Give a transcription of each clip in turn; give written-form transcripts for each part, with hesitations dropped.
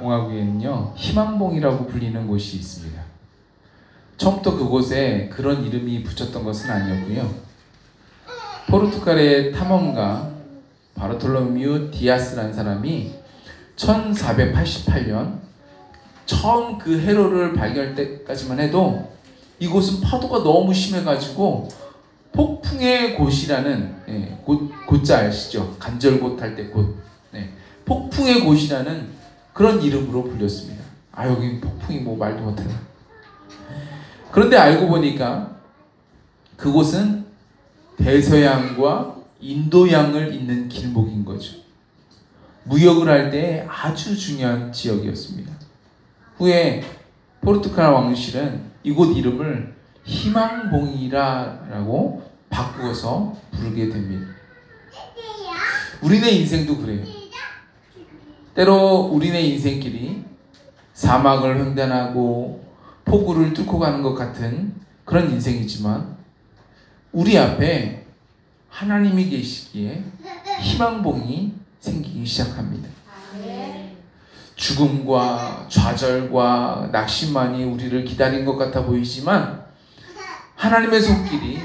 공화국에는요, 희망봉이라고 불리는 곳이 있습니다. 처음부터 그곳에 그런 이름이 붙였던 것은 아니었고요. 포르투갈의 탐험가 바르톨로뮤 디아스라는 사람이 1488년 처음 그 해로를 발견할 때까지만 해도 이곳은 파도가 너무 심해가지고 폭풍의 곳이라는, 곳자 아시죠? 간절곶 할 때 곳. 폭풍의 곳이라는 그런 이름으로 불렸습니다. 아, 여기 폭풍이 뭐 말도 못하네. 그런데 알고 보니까 그곳은 대서양과 인도양을 잇는 길목인 거죠. 무역을 할 때 아주 중요한 지역이었습니다. 후에 포르투갈 왕실은 이곳 이름을 희망봉이라고 바꾸어서 부르게 됩니다. 우리네 인생도 그래요. 때로 우리네 인생길이 사막을 횡단하고 폭우를 뚫고 가는 것 같은 그런 인생이지만 우리 앞에 하나님이 계시기에 희망봉이 생기기 시작합니다. 죽음과 좌절과 낙심만이 우리를 기다린 것 같아 보이지만 하나님의 손길이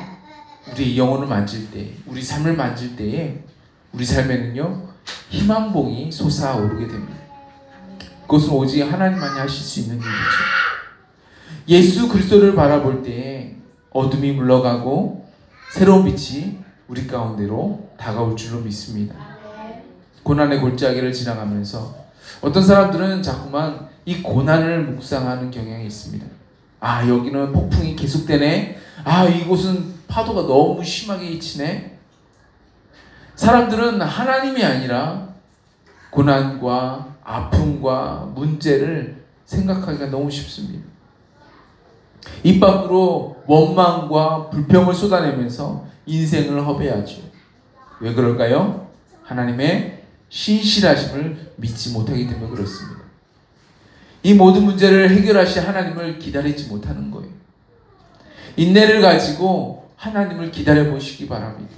우리의 영혼을 만질 때, 우리 삶을 만질 때에 우리 삶에는요, 희망봉이 솟아오르게 됩니다. 그것은 오직 하나님만이 하실 수 있는 일이죠. 예수 그리스도를 바라볼 때에 어둠이 물러가고 새로운 빛이 우리 가운데로 다가올 줄로 믿습니다. 고난의 골짜기를 지나가면서 어떤 사람들은 자꾸만 이 고난을 묵상하는 경향이 있습니다. 아, 여기는 폭풍이 계속되네. 아, 이곳은 파도가 너무 심하게 치네. 사람들은 하나님이 아니라 고난과 아픔과 문제를 생각하기가 너무 쉽습니다. 입 밖으로 원망과 불평을 쏟아내면서 인생을 허비하죠. 왜 그럴까요? 하나님의 신실하심을 믿지 못하기 때문에 그렇습니다. 이 모든 문제를 해결하실 하나님을 기다리지 못하는 거예요. 인내를 가지고 하나님을 기다려 보시기 바랍니다.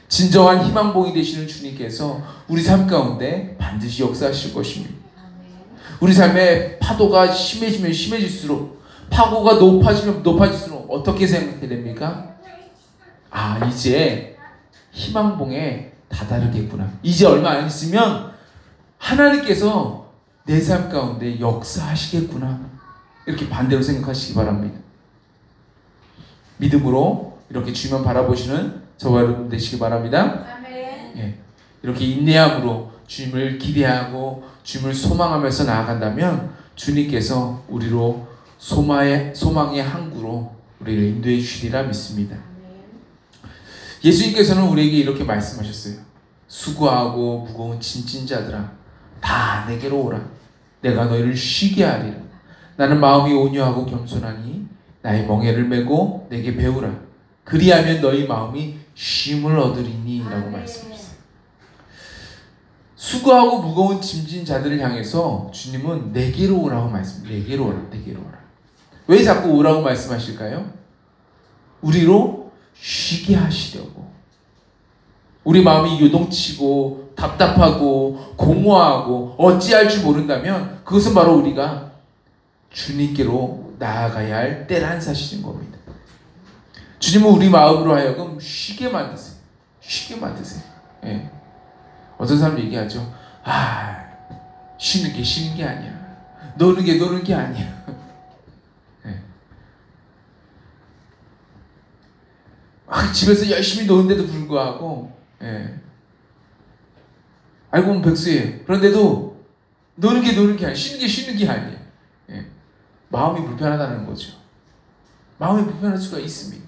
진정한 희망봉이 되시는 주님께서 우리 삶 가운데 반드시 역사하실 것입니다. 우리 삶의 파도가 심해지면 심해질수록, 파고가 높아지면 높아질수록 어떻게 생각해야 됩니까? 아, 이제 희망봉에 다다르겠구나. 이제 얼마 안 있으면 하나님께서 내 삶 가운데 역사하시겠구나. 이렇게 반대로 생각하시기 바랍니다. 믿음으로 이렇게 주님만 바라보시는 저와 여러분 되시기 바랍니다. 예, 이렇게 인내함으로 주님을 기대하고 주님을 소망하면서 나아간다면 주님께서 우리로 소망의 항구로 우리를 인도해 주시리라 믿습니다. 예수님께서는 우리에게 이렇게 말씀하셨어요. 수고하고 무거운 짐진 자들아, 다 내게로 오라. 내가 너희를 쉬게 하리라. 나는 마음이 온유하고 겸손하니 나의 멍에를 메고 내게 배우라. 그리하면 너희 마음이 쉼을 얻으리니 라고 말씀하셨어요. 수고하고 무거운 짐진 자들을 향해서 주님은 내게로 오라고 말씀합니다. 내게로 오라, 내게로 오라. 왜 자꾸 오라고 말씀하실까요? 우리로 쉬게 하시려고. 우리 마음이 요동치고 답답하고 공허하고 어찌할 줄 모른다면 그것은 바로 우리가 주님께로 나아가야 할 때라는 사실인 겁니다. 주님은 우리 마음으로 하여금 쉬게 만드세요. 쉬게 만드세요. 예. 어떤 사람 얘기하죠. 아, 쉬는 게 아니야. 노는 게 아니야. 예. 집에서 열심히 노는데도 불구하고, 예. 알고 보면 백수예요. 그런데도 노는 게 아니야. 쉬는 게 아니에요. 예. 마음이 불편하다는 거죠. 마음이 불편할 수가 있습니다.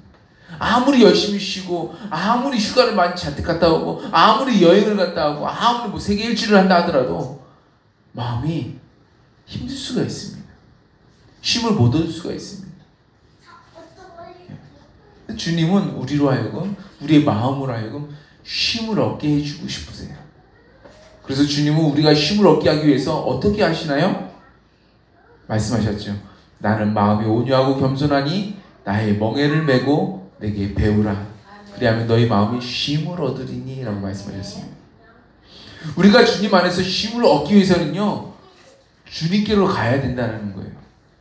아무리 열심히 쉬고, 아무리 휴가를 많이 잔뜩 갔다 오고, 아무리 여행을 갔다 오고, 아무리 뭐 세계 일주를 한다 하더라도 마음이 힘들 수가 있습니다. 쉼을 못 얻을 수가 있습니다. 주님은 우리로 하여금, 우리의 마음으로 하여금 쉼을 얻게 해주고 싶으세요. 그래서 주님은 우리가 쉼을 얻게 하기 위해서 어떻게 하시나요? 말씀하셨죠. 나는 마음이 온유하고 겸손하니 나의 멍에를 메고 내게 배우라. 그리하면 너희 마음이 쉼을 얻으리니 라고 말씀하셨습니다. 우리가 주님 안에서 쉼을 얻기 위해서는요, 주님께로 가야 된다는 거예요.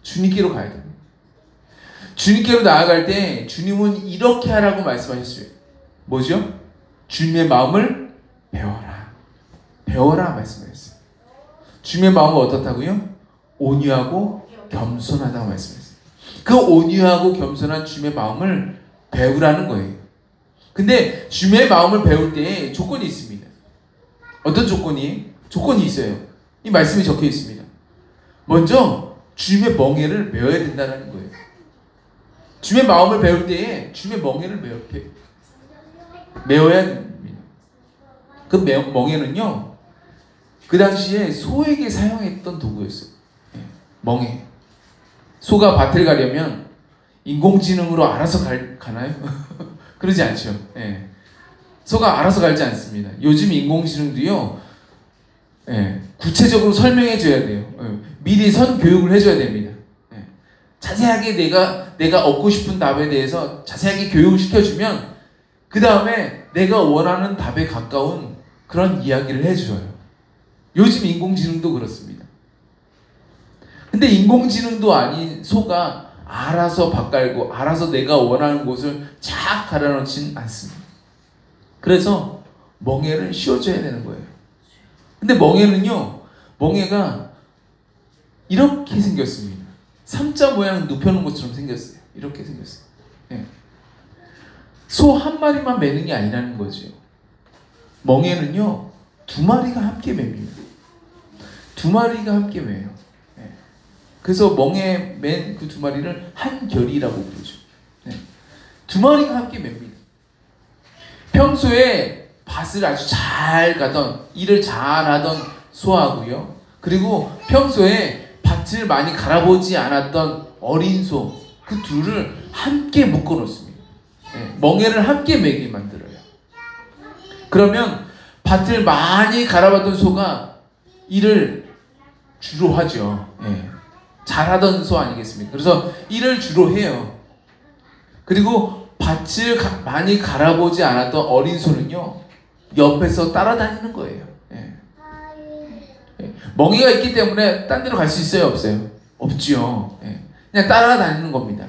주님께로 가야 됩니다. 주님께로 나아갈 때 주님은 이렇게 하라고 말씀하셨어요. 뭐죠? 주님의 마음을 배워라. 배워라 말씀하셨어요. 주님의 마음은 어떻다고요? 온유하고 겸손하다고 말씀하셨어요. 그 온유하고 겸손한 주님의 마음을 배우라는 거예요. 근데 주님의 마음을 배울 때 조건이 있습니다. 어떤 조건이? 조건이 있어요. 이 말씀이 적혀 있습니다. 먼저 주님의 멍에를 메워야 된다는 거예요. 주님의 마음을 배울 때에 주님의 멍에를 메워야 됩니다. 그 멍에는요, 그 당시에 소에게 사용했던 도구였어요. 멍에. 소가 밭을 가려면 인공지능으로 알아서 가나요? 그러지 않죠. 소가 알아서 갈지 않습니다. 요즘 인공지능도요, 구체적으로 설명해 줘야 돼요. 미리 선교육을 해줘야 됩니다. 자세하게 내가 얻고 싶은 답에 대해서 자세하게 교육을 시켜주면 그 다음에 내가 원하는 답에 가까운 그런 이야기를 해줘요. 요즘 인공지능도 그렇습니다. 근데 인공지능도 아닌 소가 알아서 밭 갈고 알아서 내가 원하는 곳을 쫙 갈아놓지는 않습니다. 그래서 멍에를 씌워줘야 되는 거예요. 근데 멍에는요, 멍에가 이렇게 생겼습니다. 삼자 모양 눕혀놓은 것처럼 생겼어요. 이렇게 생겼어요. 소 한 마리만 매는 게 아니라는 거죠. 멍에는요, 두 마리가 함께 맵니다. 두 마리가 함께 매요. 그래서 멍에 맨 그 두 마리를 한결이라고 부르죠. 두 마리가 함께 맵니다. 평소에 밭을 아주 잘 가던, 일을 잘하던 소하고요. 그리고 평소에 밭을 많이 갈아보지 않았던 어린 소, 그 둘을 함께 묶어 놓습니다. 멍에를 함께 매게 만들어요. 그러면 밭을 많이 갈아봤던 소가 일을 주로 하죠. 잘하던 소 아니겠습니까? 그래서 일을 주로 해요. 그리고 밭을 많이 갈아보지 않았던 어린 소는요, 옆에서 따라다니는 거예요. 멍에가 있기 때문에 딴 데로 갈 수 있어요? 없어요? 없지요. 그냥 따라다니는 겁니다.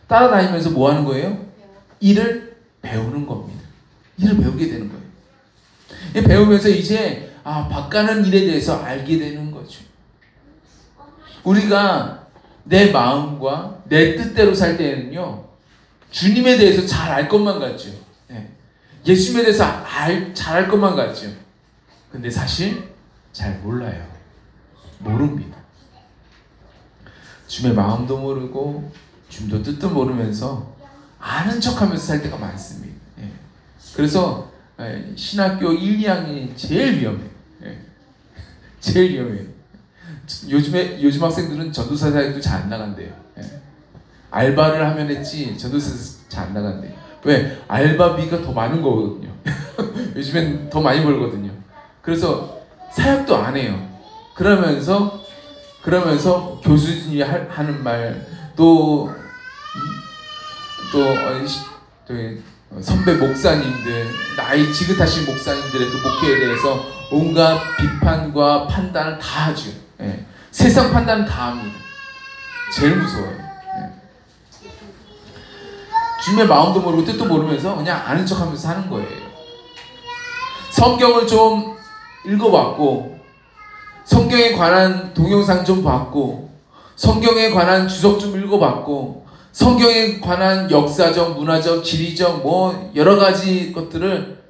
따라다니면서 뭐 하는 거예요? 일을 배우는 겁니다. 일을 배우게 되는 거예요. 배우면서 이제 밭 가는 일에 대해서 알게 되는 거죠. 우리가 내 마음과 내 뜻대로 살 때에는요, 주님에 대해서 잘 알 것만 같죠. 예수님에 대해서 잘 알 것만 같죠. 근데 사실 잘 몰라요. 모릅니다. 주님의 마음도 모르고 주님도 뜻도 모르면서 아는 척하면서 살 때가 많습니다. 그래서 신학교 1, 2학년이 제일 위험해요. 제일 위험해요. 요즘 학생들은 전도사 사역도 잘 안 나간대요. 알바를 하면 했지 전도사 잘 안 나간대요. 왜? 알바비가 더 많은 거거든요. 요즘엔 더 많이 벌거든요. 그래서 사역도 안 해요. 그러면서 교수님이 하는 말, 또 선배 목사님들, 나이 지긋하신 목사님들의 그 목회에 대해서 온갖 비판과 판단을 다 하죠. 세상 판단은 다 합니다. 제일 무서워요. 주님의 마음도 모르고 뜻도 모르면서 그냥 아는 척하면서 사는 거예요. 성경을 좀 읽어봤고, 성경에 관한 동영상 좀 봤고, 성경에 관한 주석 좀 읽어봤고, 성경에 관한 역사적, 문화적, 지리적 뭐 여러 가지 것들을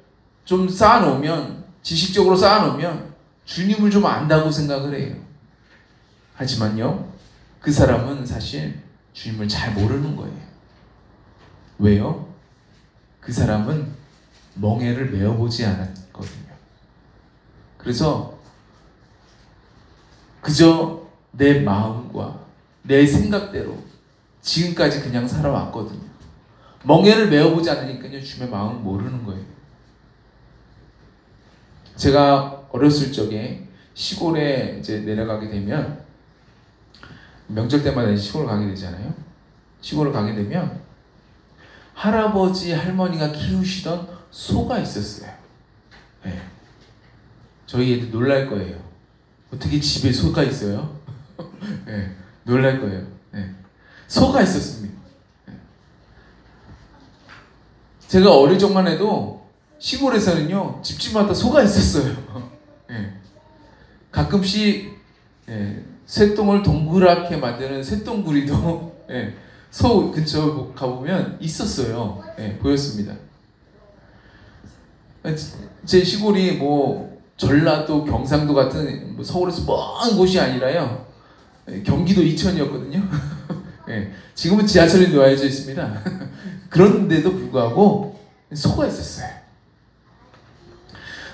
좀 쌓아놓으면, 지식적으로 쌓아놓으면 주님을 좀 안다고 생각을 해요. 하지만요, 그 사람은 사실 주님을 잘 모르는 거예요. 왜요? 그 사람은 멍에를 메어보지 않았거든요. 그래서 그저 내 마음과 내 생각대로 지금까지 그냥 살아왔거든요. 멍에를 메어보지 않으니까요, 주님의 마음을 모르는 거예요. 제가 어렸을 적에 시골에 이제 내려가게 되면, 명절 때마다 시골을 가게 되잖아요. 시골을 가게 되면 할아버지 할머니가 키우시던 소가 있었어요. 저희 애들 놀랄 거예요. 어떻게 집에 소가 있어요? 예, 놀랄 거예요. 예. 소가 있었습니다. 예. 제가 어릴 적만 해도 시골에서는요 집집마다 소가 있었어요. 예. 가끔씩 예, 쇠똥을 동그랗게 만드는 쇠똥구리도 예, 소 근처 가보면 있었어요. 예, 보였습니다. 제 시골이 뭐 전라도, 경상도 같은 뭐 서울에서 먼 곳이 아니라요. 예, 경기도 이천이었거든요. 예, 지금은 지하철이 놓여져 있습니다. 그런데도 불구하고 소가 있었어요.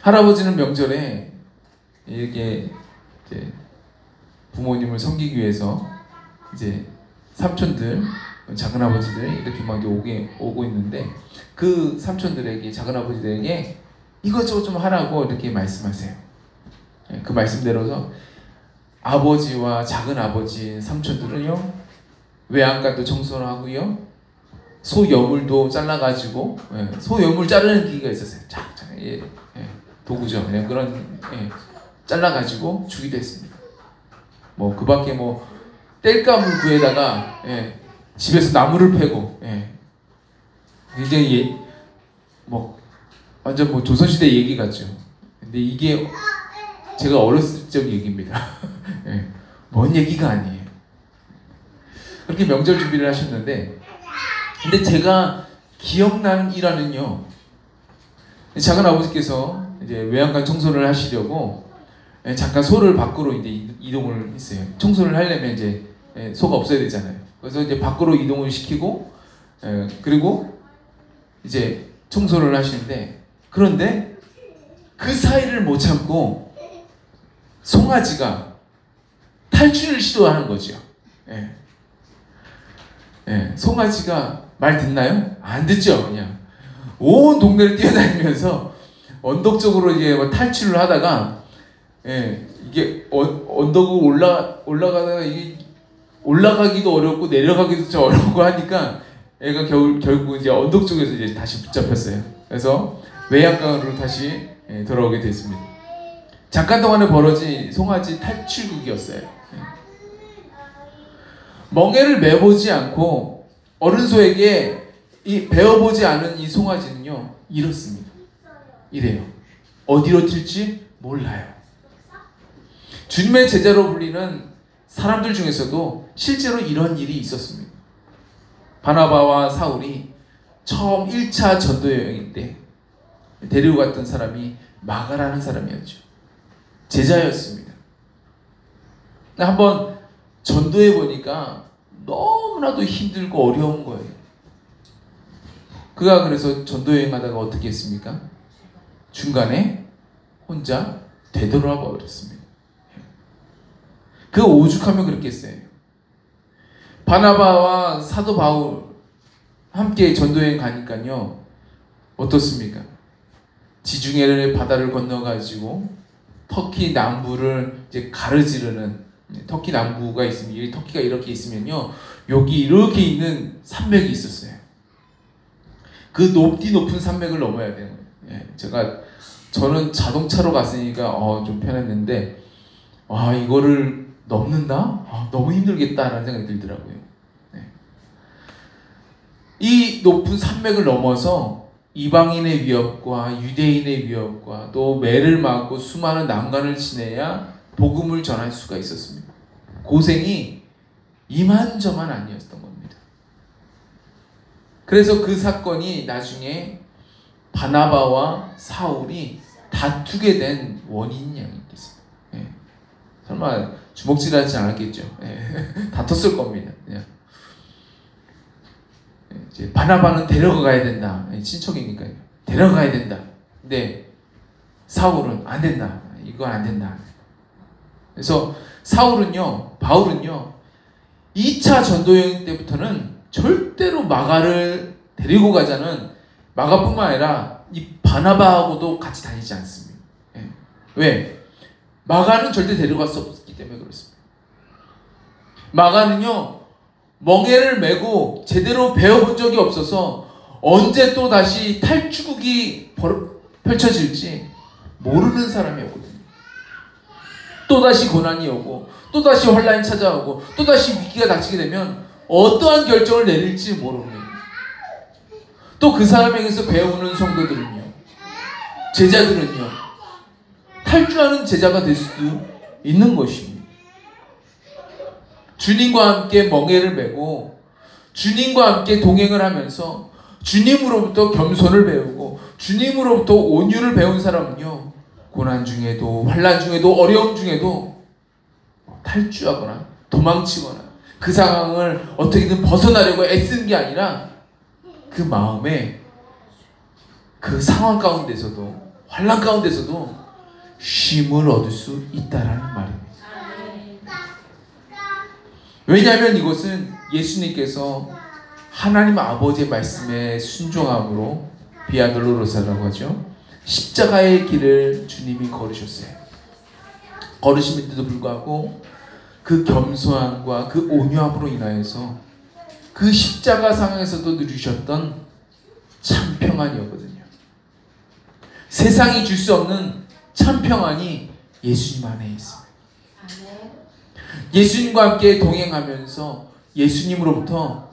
할아버지는 명절에 이렇게 이제 부모님을 섬기기 위해서 이제 삼촌들, 작은아버지들 이렇게 막 오고 있는데 그 삼촌들에게, 작은아버지들에게 이것저것 좀 하라고 이렇게 말씀하세요. 그 말씀대로서 아버지와 작은아버지, 삼촌들은요 외양간도 청소를 하고요 소 여물도 잘라가지고 소 여물 자르는 기계가 있었어요. 도구죠. 그런 잘라가지고 주기도 했습니다. 뭐 그 밖에 뭐 땔감을 구해다가 집에서 나무를 패고 굉장히 뭐 완전 뭐 조선시대 얘기 같죠. 근데 이게 제가 어렸을 적 얘기입니다. 먼 얘기가 아니에요. 그렇게 명절 준비를 하셨는데, 근데 제가 기억나는 일화는요, 작은 아버지께서 이제 외양간 청소를 하시려고 잠깐 소를 밖으로 이제 이동을 했어요. 청소를 하려면 이제 소가 없어야 되잖아요. 그래서 이제 밖으로 이동을 시키고 그리고 이제 청소를 하시는데, 그런데 그 사이를 못 참고 송아지가 탈출을 시도하는 거죠. 송아지가 말 듣나요? 안 듣죠. 그냥 온 동네를 뛰어다니면서 언덕 쪽으로 이제 탈출을 하다가 이게 언덕을 올라가다가 이게 올라가기도 어렵고 내려가기도 좀 어렵고 하니까 애가 결국 이제 언덕 쪽에서 이제 다시 붙잡혔어요. 그래서 외양간으로 다시 돌아오게 됐습니다. 잠깐 동안에 벌어진 송아지 탈출극이었어요. 멍에를 매보지 않고 어른 소에게 배워보지 않은 이 송아지는요 이렇습니다. 이래요. 어디로 튈지 몰라요. 주님의 제자로 불리는 사람들 중에서도 실제로 이런 일이 있었습니다. 바나바와 사울이 처음 1차 전도 여행 때 데리고 갔던 사람이 마가라는 사람이었죠. 제자였습니다. 한번 전도해 보니까 너무나도 힘들고 어려운 거예요. 그가 그래서 전도 여행하다가 어떻게 했습니까? 중간에 혼자 되돌아 버렸습니다. 그 오죽하면 그렇게 했어요. 바나바와 사도 바울 함께 전도여행 가니까요 어떻습니까? 지중해를 바다를 건너가지고 터키 남부를 이제 가르지르는, 터키 남부가 있으면, 여기 터키가 이렇게 있으면요 여기 이렇게 있는 산맥이 있었어요. 그 높은 산맥을 넘어야 돼요. 저는 자동차로 갔으니까 좀 편했는데 이거를 넘는다? 너무 힘들겠다라는 생각이 들더라고요. 이 높은 산맥을 넘어서 이방인의 위협과 유대인의 위협과 또 매를 맞고 수많은 난관을 지내야 복음을 전할 수가 있었습니다. 고생이 이만저만 아니었던 겁니다. 그래서 그 사건이 나중에 바나바와 사울이 다투게 된 원인이 아니겠습니까? 설마 주먹질하지 않았겠죠. 다퉜을 겁니다. 이제 바나바는 데려가야 된다. 친척이니까요. 데려가야 된다. 근데 사울은 안 된다. 이건 안 된다. 그래서 바울은요 2차 전도여행 때부터는 절대로 마가를 데리고 가자는, 마가뿐만 아니라 이 바나바하고도 같이 다니지 않습니다. 왜? 마가는 절대 데려갈 수 없기 때문에 그렇습니다. 마가는요 멍에를 메고 제대로 배워본 적이 없어서 언제 또 다시 탈출국이 펼쳐질지 모르는 사람이었거든요. 또다시 고난이 오고 또다시 환란이 찾아오고 또다시 위기가 닥치게 되면 어떠한 결정을 내릴지 모릅니다. 또 그 사람에게서 배우는 성도들은요, 제자들은요, 탈주하는 제자가 될 수도 있는 것입니다. 주님과 함께 멍에를 메고 주님과 함께 동행을 하면서 주님으로부터 겸손을 배우고 주님으로부터 온유를 배운 사람은요, 고난 중에도 환난 중에도 어려움 중에도 탈주하거나 도망치거나 그 상황을 어떻게든 벗어나려고 애쓰는 게 아니라 그 마음에 그 상황 가운데서도 환난 가운데서도 쉼을 얻을 수 있다라는 말입니다. 왜냐하면 이것은 예수님께서 하나님 아버지의 말씀에 순종함으로 비아 돌로로사라고 하죠. 십자가의 길을 주님이 걸으셨어요. 걸으심에도 불구하고 그 겸손함과 그 온유함으로 인하여서 그 십자가 상황에서도 누리셨던 참 평안이었거든요. 세상이 줄 수 없는 참 평안이 예수님 안에 있습니다. 예수님과 함께 동행하면서 예수님으로부터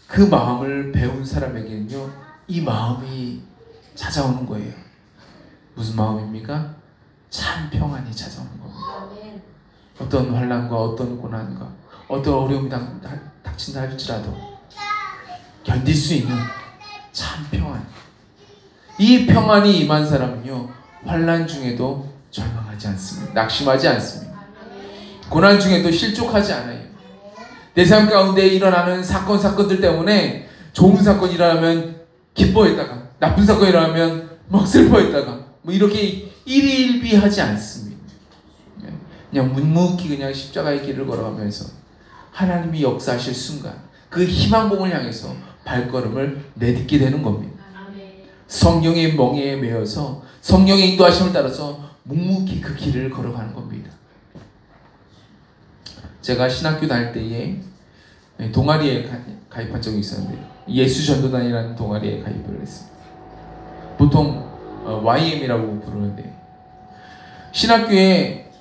그 마음을 배운 사람에게는요, 이 마음이 찾아오는 거예요. 무슨 마음입니까? 참 평안이 찾아오는 겁니다. 어떤 환난과 어떤 고난과 어떤 어려움이 닥친다 할지라도 견딜 수 있는 참 평안. 이 평안이 임한 사람은요, 환난 중에도 절망하지 않습니다. 낙심하지 않습니다. 고난 중에도 실족하지 않아요. 내 삶 가운데 일어나는 사건들 때문에 좋은 사건이 일어나면 기뻐했다가 나쁜 사건이 일어나면 막 슬퍼했다가 뭐 이렇게 일희일비하지 않습니다. 그냥 묵묵히 그냥 십자가의 길을 걸어가면서 하나님이 역사하실 순간 그 희망봉을 향해서 발걸음을 내딛게 되는 겁니다. 성령의 멍에에 매여서 성령의 인도하심을 따라서 묵묵히 그 길을 걸어가는 겁니다. 제가 신학교 다닐 때에 동아리에 가입한 적이 있었는데요. 예수전도단이라는 동아리에 가입을 했습니다. 보통 YM이라고 부르는데, 신학교에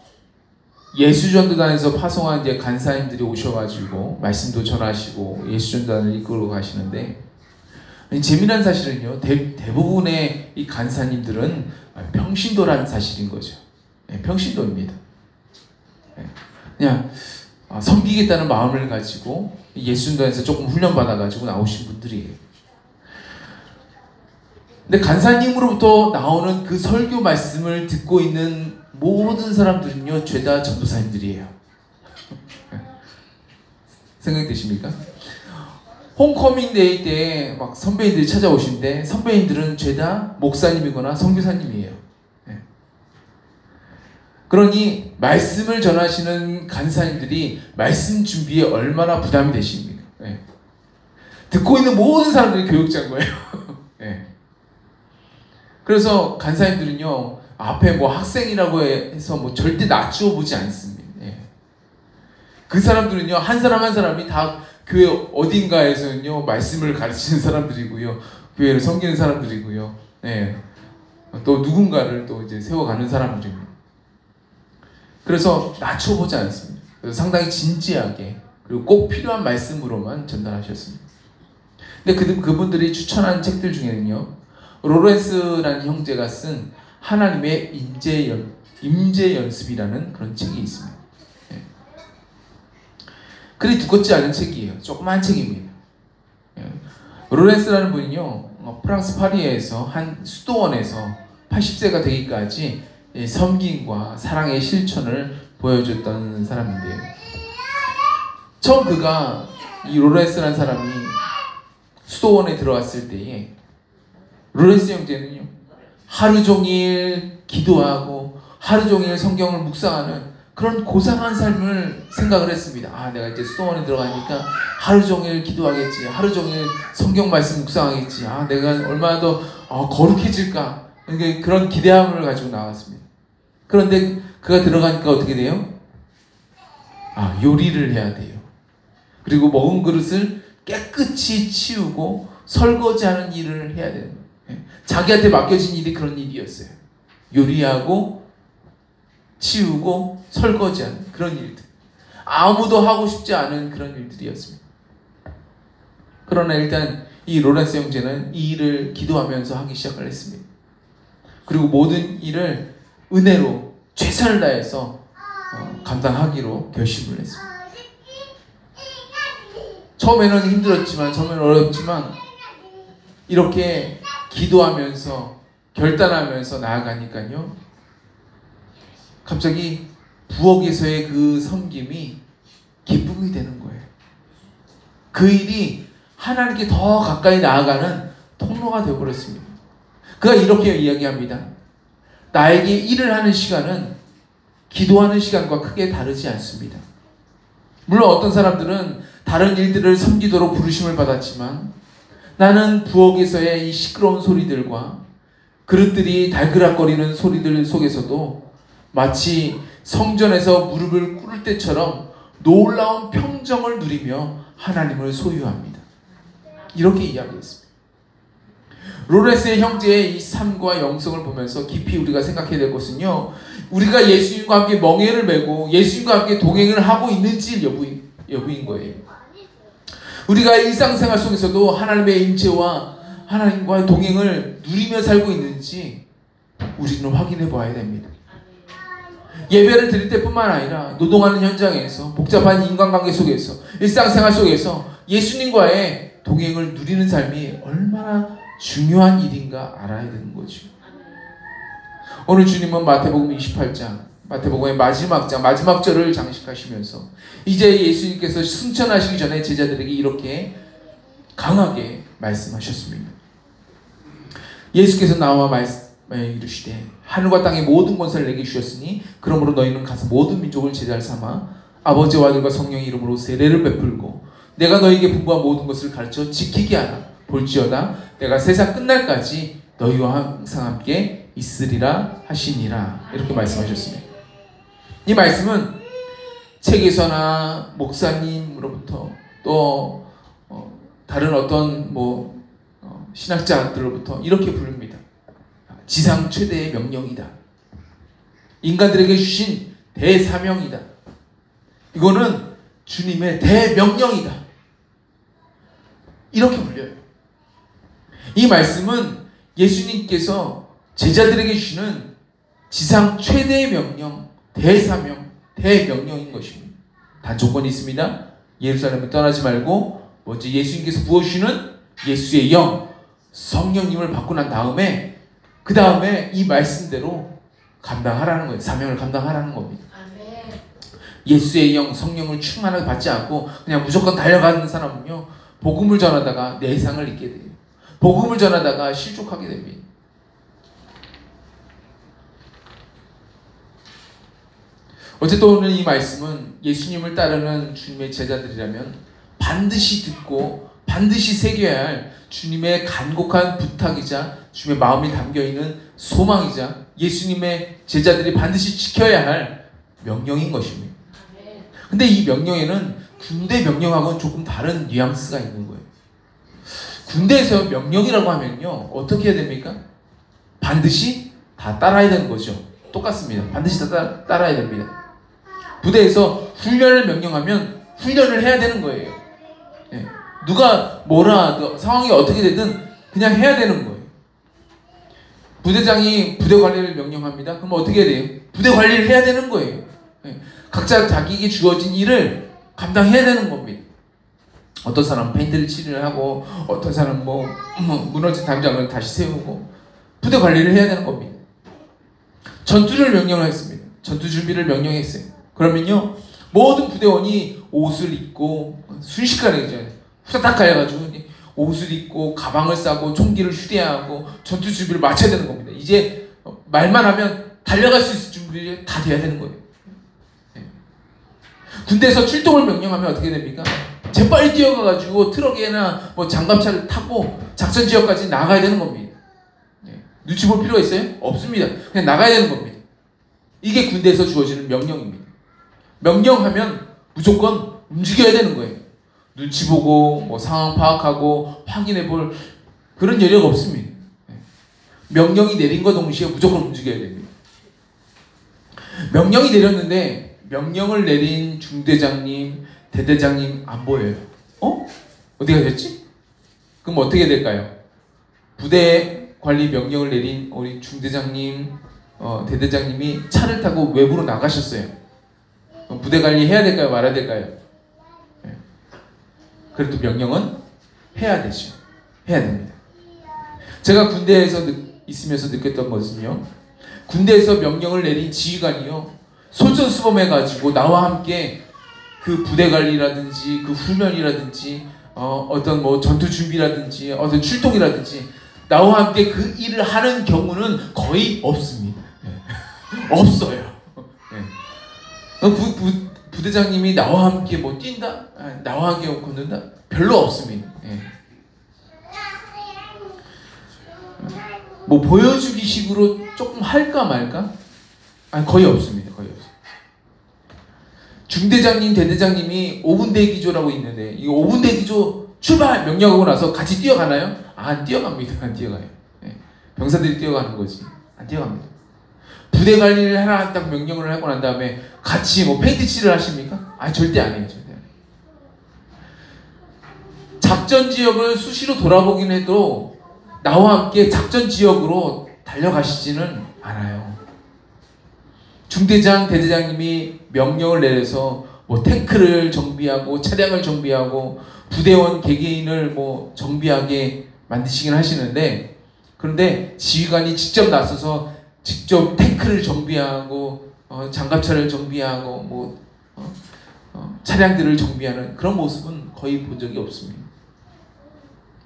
예수전도단에서 파송한 이제 간사님들이 오셔가지고 말씀도 전하시고 예수전도단을 이끌고 가시는데, 재미난 사실은요, 대부분의 이 간사님들은 평신도라는 사실인 거죠. 평신도입니다. 그냥 섬기겠다는 마음을 가지고 예수전도단에서 조금 훈련받아가지고 나오신 분들이에요. 근데 간사님으로부터 나오는 그 설교 말씀을 듣고 있는 모든 사람들은요, 죄다 전도사님들이에요. 생각되십니까? 홈커밍 데이 때 막 선배님들이 찾아오신데, 선배님들은 죄다 목사님이거나 선교사님이에요. 그러니 말씀을 전하시는 간사님들이 말씀 준비에 얼마나 부담이 되십니까? 듣고 있는 모든 사람들이 교육자인 거예요. 그래서 간사님들은요, 앞에 뭐 학생이라고 해서 뭐 절대 낮추어 보지 않습니다. 그 사람들은요, 한 사람 한 사람이 다 교회 어딘가에서는요, 말씀을 가르치는 사람들이고요, 교회를 섬기는 사람들이고요, 또 누군가를 또 이제 세워가는 사람들입니다. 그래서 낮춰보지 않습니다. 그래서 상당히 진지하게, 그리고 꼭 필요한 말씀으로만 전달하셨습니다. 근데 그분들이 추천한 책들 중에는요, 로렌스라는 형제가 쓴 하나님의 임재 연습이라는 그런 책이 있습니다. 그리 두껍지 않은 책이에요. 조그만 책입니다. 로렌스라는 분이요, 프랑스 파리에서 한 수도원에서 80세가 되기까지 섬김과 사랑의 실천을 보여줬던 사람인데요. 처음 그가, 이 로렌스라는 사람이 수도원에 들어왔을 때에 로렌스 형제는요, 하루 종일 기도하고 하루 종일 성경을 묵상하는 그런 고상한 삶을 생각을 했습니다. 내가 이제 수도원에 들어가니까 하루 종일 기도하겠지, 하루 종일 성경 말씀 묵상하겠지, 내가 얼마나 더 거룩해질까, 그런 기대함을 가지고 나왔습니다. 그런데 그가 들어가니까 어떻게 돼요? 요리를 해야 돼요. 그리고 먹은 그릇을 깨끗이 치우고 설거지하는 일을 해야 되는 거예요. 자기한테 맡겨진 일이 그런 일이었어요. 요리하고 치우고 설거지하는 그런 일들. 아무도 하고 싶지 않은 그런 일들이었습니다. 그러나 일단 이 로렌스 형제는 이 일을 기도하면서 하기 시작을 했습니다. 그리고 모든 일을 은혜로 최선을 다해서 감당하기로 결심을 했습니다. 처음에는 힘들었지만, 처음에는 어렵지만 이렇게 기도하면서 결단하면서 나아가니까요, 갑자기 부엌에서의 그 섬김이 기쁨이 되는 거예요. 그 일이 하나님께 더 가까이 나아가는 통로가 되어버렸습니다. 그가 이렇게 이야기합니다. 나에게 일을 하는 시간은 기도하는 시간과 크게 다르지 않습니다. 물론 어떤 사람들은 다른 일들을 섬기도록 부르심을 받았지만, 나는 부엌에서의 이 시끄러운 소리들과 그릇들이 달그락거리는 소리들 속에서도 마치 성전에서 무릎을 꿇을 때처럼 놀라운 평정을 누리며 하나님을 소유합니다. 이렇게 이야기했습니다. 로렌스의 형제의 이 삶과 영성을 보면서 깊이 우리가 생각해야 될 것은요, 우리가 예수님과 함께 멍에를 메고 예수님과 함께 동행을 하고 있는지 여부인 거예요. 우리가 일상생활 속에서도 하나님의 임재와 하나님과의 동행을 누리며 살고 있는지 우리는 확인해 봐야 됩니다. 예배를 드릴 때뿐만 아니라 노동하는 현장에서, 복잡한 인간관계 속에서, 일상생활 속에서 예수님과의 동행을 누리는 삶이 얼마나 중요한 일인가 알아야 되는 거죠. 오늘 주님은 마태복음 28장, 마태복음의 마지막 장, 마지막 절을 장식하시면서 이제 예수님께서 승천하시기 전에 제자들에게 이렇게 강하게 말씀하셨습니다. 예수께서 나와 이르시되 하늘과 땅의 모든 권세를 내게 주셨으니 그러므로 너희는 가서 모든 민족을 제자를 삼아 아버지와 아들과 성령의 이름으로 세례를 베풀고 내가 너희에게 분부한 모든 것을 가르쳐 지키게 하라. 볼지어다 내가 세상 끝날까지 너희와 항상 함께 있으리라 하시니라. 이렇게 말씀하셨습니다. 이 말씀은 책에서나 목사님으로부터 또 다른 어떤 신학자들로부터 이렇게 부릅니다. 지상 최대의 명령이다. 인간들에게 주신 대사명이다. 이거는 주님의 대명령이다. 이렇게 불려요. 이 말씀은 예수님께서 제자들에게 주시는 지상 최대의 명령, 대사명, 대명령인 것입니다. 단 조건이 있습니다. 예루살렘을 떠나지 말고 먼저 예수님께서 부어주시는 예수의 영, 성령님을 받고 난 다음에 그 다음에 이 말씀대로 감당하라는 거예요. 사명을 감당하라는 겁니다. 예수의 영, 성령을 충만하게 받지 않고 그냥 무조건 달려가는 사람은요, 복음을 전하다가 내상을 입게 돼요. 복음을 전하다가 실족하게 됩니다. 어쨌든 오늘 이 말씀은 예수님을 따르는 주님의 제자들이라면 반드시 듣고 반드시 새겨야 할 주님의 간곡한 부탁이자 주님의 마음이 담겨있는 소망이자 예수님의 제자들이 반드시 지켜야 할 명령인 것입니다. 근데 이 명령에는 군대 명령하고는 조금 다른 뉘앙스가 있는 거예요. 군대에서 명령이라고 하면요, 어떻게 해야 됩니까? 반드시 다 따라야 되는 거죠. 똑같습니다. 반드시 다 따라야 됩니다. 부대에서 훈련을 명령하면 훈련을 해야 되는 거예요. 네. 누가 뭐라 상황이 어떻게 되든 그냥 해야 되는 거예요. 부대장이 부대 관리를 명령합니다. 그럼 어떻게 해야 돼요? 부대 관리를 해야 되는 거예요. 네. 각자 자기에게 주어진 일을 감당해야 되는 겁니다. 어떤 사람은 페인트를 칠을 하고 어떤 사람은 무너진 담장을 다시 세우고 부대 관리를 해야 되는 겁니다. 전투를 명령했습니다. 전투 준비를 명령했어요. 그러면요, 모든 부대원이 옷을 입고 순식간에 이제 후다닥 가려가지고 옷을 입고 가방을 싸고 총기를 휴대하고 전투 준비를 마쳐야 되는 겁니다. 이제 말만 하면 달려갈 수 있을 준비가 다 돼야 되는 거예요. 네. 군대에서 출동을 명령하면 어떻게 됩니까? 재빨리 뛰어가가지고 트럭이나 장갑차를 타고 작전 지역까지 나가야 되는 겁니다. 네. 눈치 볼 필요가 있어요? 없습니다. 그냥 나가야 되는 겁니다. 이게 군대에서 주어지는 명령입니다. 명령하면 무조건 움직여야 되는 거예요. 눈치 보고 상황 파악하고 확인해 볼 그런 여력 없습니다. 명령이 내린 것 동시에 무조건 움직여야 됩니다. 명령이 내렸는데 명령을 내린 중대장님, 대대장님 안 보여요. 어디 가셨지? 그럼 어떻게 될까요? 부대 관리 명령을 내린 우리 중대장님, 대대장님이 차를 타고 외부로 나가셨어요. 부대 관리 해야 될까요? 말아야 될까요? 네. 그래도 명령은 해야 되죠. 해야 됩니다. 제가 군대에서 있으면서 느꼈던 것은요, 군대에서 명령을 내린 지휘관이요, 솔선수범해가지고 나와 함께 그 부대 관리라든지 그 훈련이라든지 어떤 뭐 전투 준비라든지 어떤 출동이라든지 나와 함께 그 일을 하는 경우는 거의 없습니다. 네. 없어요. 네. 부대장님이 나와 함께 뭐 뛴다? 나와 함께 걷는다? 별로 없습니다. 네. 뭐 보여주기 식으로 조금 할까 말까? 거의 없습니다. 거의 없어요. 중대장님, 대대장님이 5분 대기조라고 있는데 이 5분 대기조 출발! 명령하고 나서 같이 뛰어가나요? 안 뛰어갑니다. 안 뛰어가요. 네. 병사들이 뛰어가는 거지. 안 뛰어갑니다. 부대 관리를 하나 딱 명령을 하고 난 다음에 같이 뭐 페인트 칠을 하십니까? 절대 안 해요. 절대 안 해요. 작전 지역을 수시로 돌아보긴 해도 나와 함께 작전 지역으로 달려가시지는 않아요. 중대장, 대대장님이 명령을 내려서 뭐 탱크를 정비하고 차량을 정비하고 부대원 개개인을 뭐 정비하게 만드시긴 하시는데, 그런데 지휘관이 직접 나서서 직접 탱크를 정비하고 장갑차를 정비하고 뭐 차량들을 정비하는 그런 모습은 거의 본 적이 없습니다.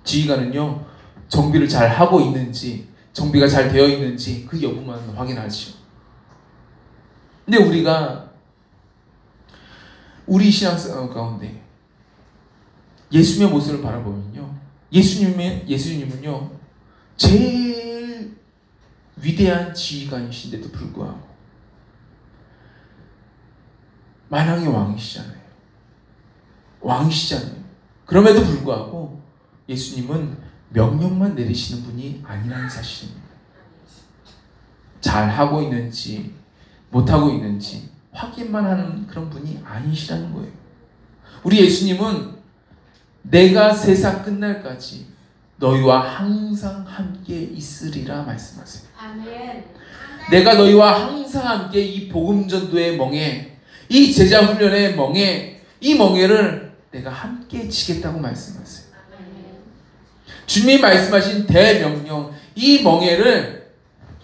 지휘관은요, 정비를 잘 하고 있는지, 정비가 잘 되어 있는지 그 여부만 확인하죠. 근데 우리가 우리 신앙생활 가운데 예수님의 모습을 바라보면요, 예수님은요 제일 위대한 지휘관이신데도 불구하고 만왕의 왕이시잖아요. 왕이시잖아요. 그럼에도 불구하고 예수님은 명령만 내리시는 분이 아니라는 사실입니다. 잘하고 있는지 못하고 있는지 확인만 하는 그런 분이 아니시라는 거예요. 우리 예수님은 내가 세상 끝날까지 너희와 항상 함께 있으리라 말씀하세요. 아멘. 내가 너희와 항상 함께 이 복음전도의 멍에, 이 제자훈련의 멍에, 이 멍에를 내가 함께 지겠다고 말씀하세요. 주님이 말씀하신 대명령, 이 멍에를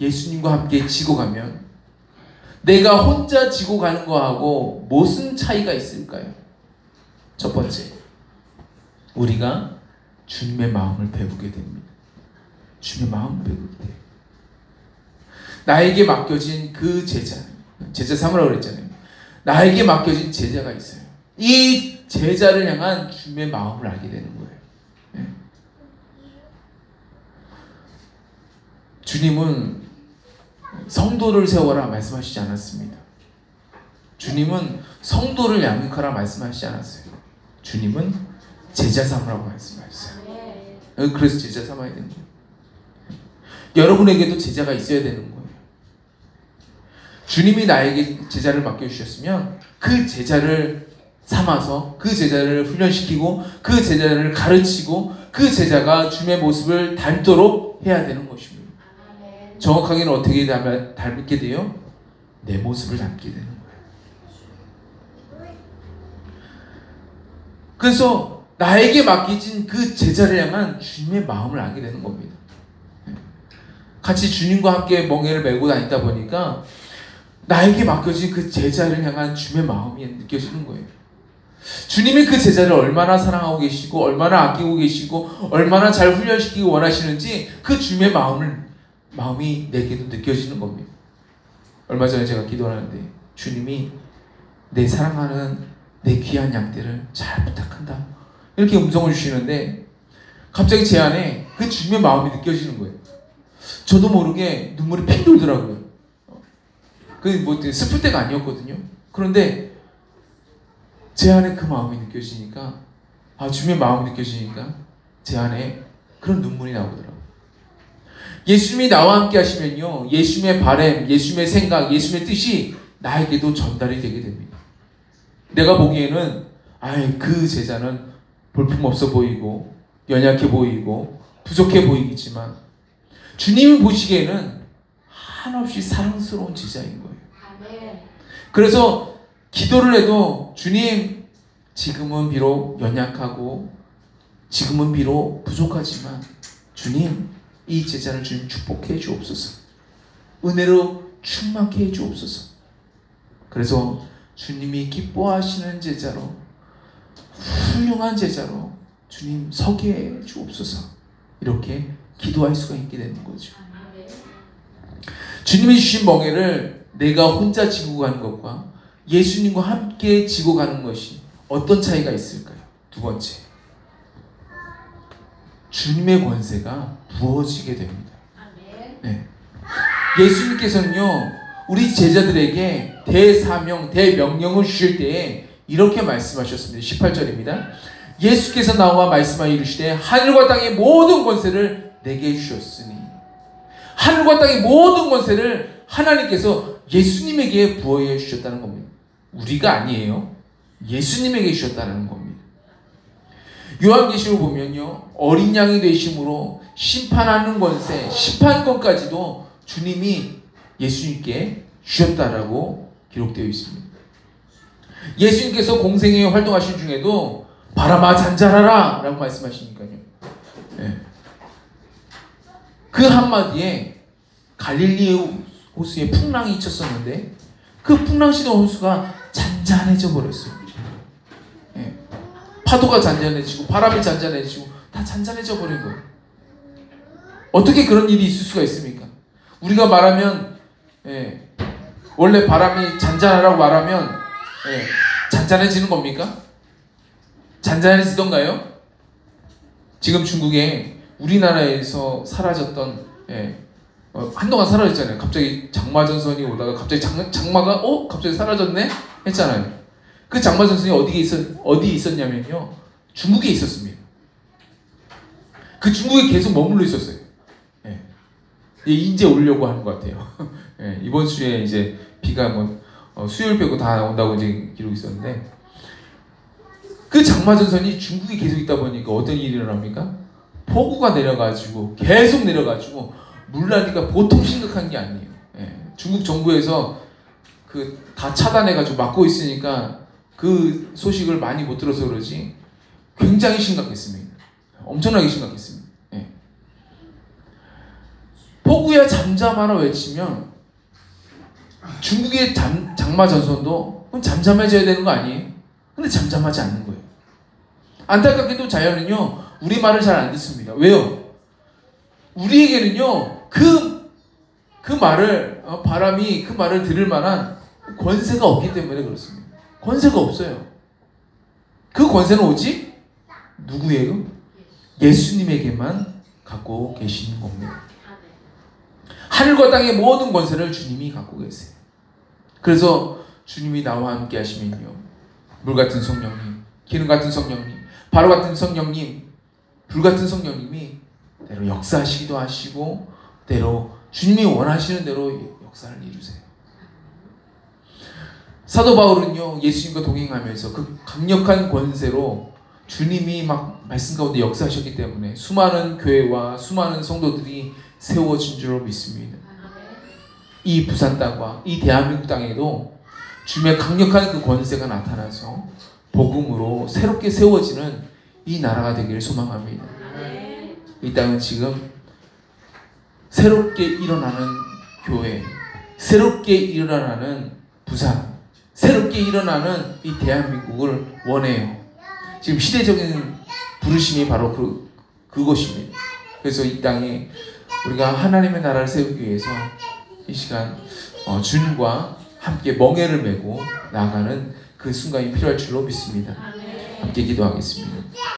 예수님과 함께 지고 가면 내가 혼자 지고 가는 거하고 무슨 차이가 있을까요? 첫 번째, 우리가 주님의 마음을 배우게 됩니다. 주님의 마음을 배우게 돼요. 나에게 맡겨진 그 제자 삼으라고 그랬잖아요. 나에게 맡겨진 제자가 있어요. 이 제자를 향한 주님의 마음을 알게 되는 거예요. 네. 주님은 성도를 세워라 말씀하시지 않았습니다. 주님은 성도를 양육하라 말씀하시지 않았어요. 주님은 제자 삼으라고 말씀하셨어요. 그래서 제자 삼아야 되는 거예요. 여러분에게도 제자가 있어야 되는 거예요. 주님이 나에게 제자를 맡겨주셨으면 그 제자를 삼아서 그 제자를 훈련시키고 그 제자를 가르치고 그 제자가 주님의 모습을 닮도록 해야 되는 것입니다. 정확하게는 어떻게 닮게 돼요? 내 모습을 닮게 되는 거예요. 그래서 나에게 맡겨진 그 제자를 향한 주님의 마음을 알게 되는 겁니다. 같이 주님과 함께 멍에를 메고 다니다 보니까 나에게 맡겨진 그 제자를 향한 주님의 마음이 느껴지는 거예요. 주님이 그 제자를 얼마나 사랑하고 계시고 얼마나 아끼고 계시고 얼마나 잘 훈련시키고 원하시는지 그 주님의 마음이 내게도 느껴지는 겁니다. 얼마 전에 제가 기도하는데 주님이 내 사랑하는 내 귀한 양떼를 잘 부탁한다 이렇게 음성을 주시는데 갑자기 제 안에 그 주님의 마음이 느껴지는 거예요. 저도 모르게 눈물이 핑 돌더라고요. 그게 뭐 슬플 때가 아니었거든요. 그런데 제 안에 그 마음이 느껴지니까, 주님의 마음이 느껴지니까 제 안에 그런 눈물이 나오더라고요. 예수님이 나와 함께 하시면요, 예수님의 바람, 예수님의 생각, 예수님의 뜻이 나에게도 전달이 되게 됩니다. 내가 보기에는 그 제자는 볼품없어 보이고 연약해 보이고 부족해 보이겠지만 주님이 보시기에는 한없이 사랑스러운 제자인 거예요. 그래서 기도를 해도 주님, 지금은 비록 연약하고 지금은 비록 부족하지만 주님, 이 제자를 주님 축복해 주옵소서. 은혜로 충만케 해 주옵소서. 그래서 주님이 기뻐하시는 제자로, 훌륭한 제자로 주님 서게 해 주옵소서. 이렇게 기도할 수가 있게 되는 거죠. 주님이 주신 멍에를 내가 혼자 지고 가는 것과 예수님과 함께 지고 가는 것이 어떤 차이가 있을까요? 두 번째, 주님의 권세가 부어지게 됩니다. 네. 예수님께서는요, 우리 제자들에게 대사명, 대명령을 주실 때에 이렇게 말씀하셨습니다. 18절입니다. 예수께서 나와 말씀하여 이르시되 하늘과 땅의 모든 권세를 내게 주셨으니, 하늘과 땅의 모든 권세를 하나님께서 예수님에게 부어해 주셨다는 겁니다. 우리가 아니에요. 예수님에게 주셨다는 겁니다. 요한계시록 보면요, 어린 양이 되심으로 심판하는 권세, 심판권까지도 주님이 예수님께 주셨다라고 기록되어 있습니다. 예수님께서 공생에 활동하신 중에도 바람아 잔잔하라 라고 말씀하시니까요. 네. 그 한마디에 갈릴리 호수에 풍랑이 쳤었는데 그 풍랑치는 호수가 잔잔해져 버렸어요. 네. 파도가 잔잔해지고 바람이 잔잔해지고 다 잔잔해져 버린 거예요. 어떻게 그런 일이 있을 수가 있습니까? 우리가 말하면 원래 바람이 잔잔하라고 말하면 잔잔해지는 겁니까? 잔잔해지던가요? 지금 중국에 우리나라에서 사라졌던 한동안 사라졌잖아요. 갑자기 장마전선이 오다가 갑자기 장마가 갑자기 사라졌네? 했잖아요. 그 장마전선이 어디에 있었냐면요, 중국에 있었습니다. 그 중국에 계속 머물러 있었어요. 이제 오려고 하는 것 같아요. 이번 주에 이제 비가 수요일 빼고 다 온다고 이제 기록이 있었는데, 그 장마전선이 중국에 계속 있다 보니까 어떤 일이 일어납니까? 폭우가 내려가지고 계속 내려가지고 물난리가 보통 심각한 게 아니에요. 중국 정부에서 다 차단해가지고 막고 있으니까 그 소식을 많이 못 들어서 그러지 굉장히 심각했습니다. 엄청나게 심각했습니다. 폭우야 잠잠하라 외치면 중국의 장마전선도 잠잠해져야 되는 거 아니에요? 근데 잠잠하지 않는 거예요. 안타깝게도 자연은요, 우리 말을 잘 안 듣습니다. 왜요? 우리에게는요, 그 말을, 바람이 그 말을 들을 만한 권세가 없기 때문에 그렇습니다. 권세가 없어요. 그 권세는 오직 누구예요? 예수님에게만 갖고 계시는 겁니다. 하늘과 땅의 모든 권세를 주님이 갖고 계세요. 그래서 주님이 나와 함께 하시면요, 물같은 성령님, 기름같은 성령님, 바로 같은 성령님, 불같은 성령님이 때로 역사하시기도 하시고 때로 주님이 원하시는 대로 역사를 이루세요. 사도 바울은요, 예수님과 동행하면서 그 강력한 권세로 주님이 막 말씀 가운데 역사하셨기 때문에 수많은 교회와 수많은 성도들이 세워진 줄로 믿습니다. 이 부산 땅과 이 대한민국 땅에도 주님의 강력한 그 권세가 나타나서 복음으로 새롭게 세워지는 이 나라가 되기를 소망합니다. 이 땅은 지금 새롭게 일어나는 교회, 새롭게 일어나는 부산, 새롭게 일어나는 이 대한민국을 원해요. 지금 시대적인 부르심이 바로 그것입니다. 그래서 이 땅에 우리가 하나님의 나라를 세우기 위해서 이 시간 주님과 함께 멍에를 메고 나아가는 그 순간이 필요할 줄로 믿습니다. 함께 기도하겠습니다.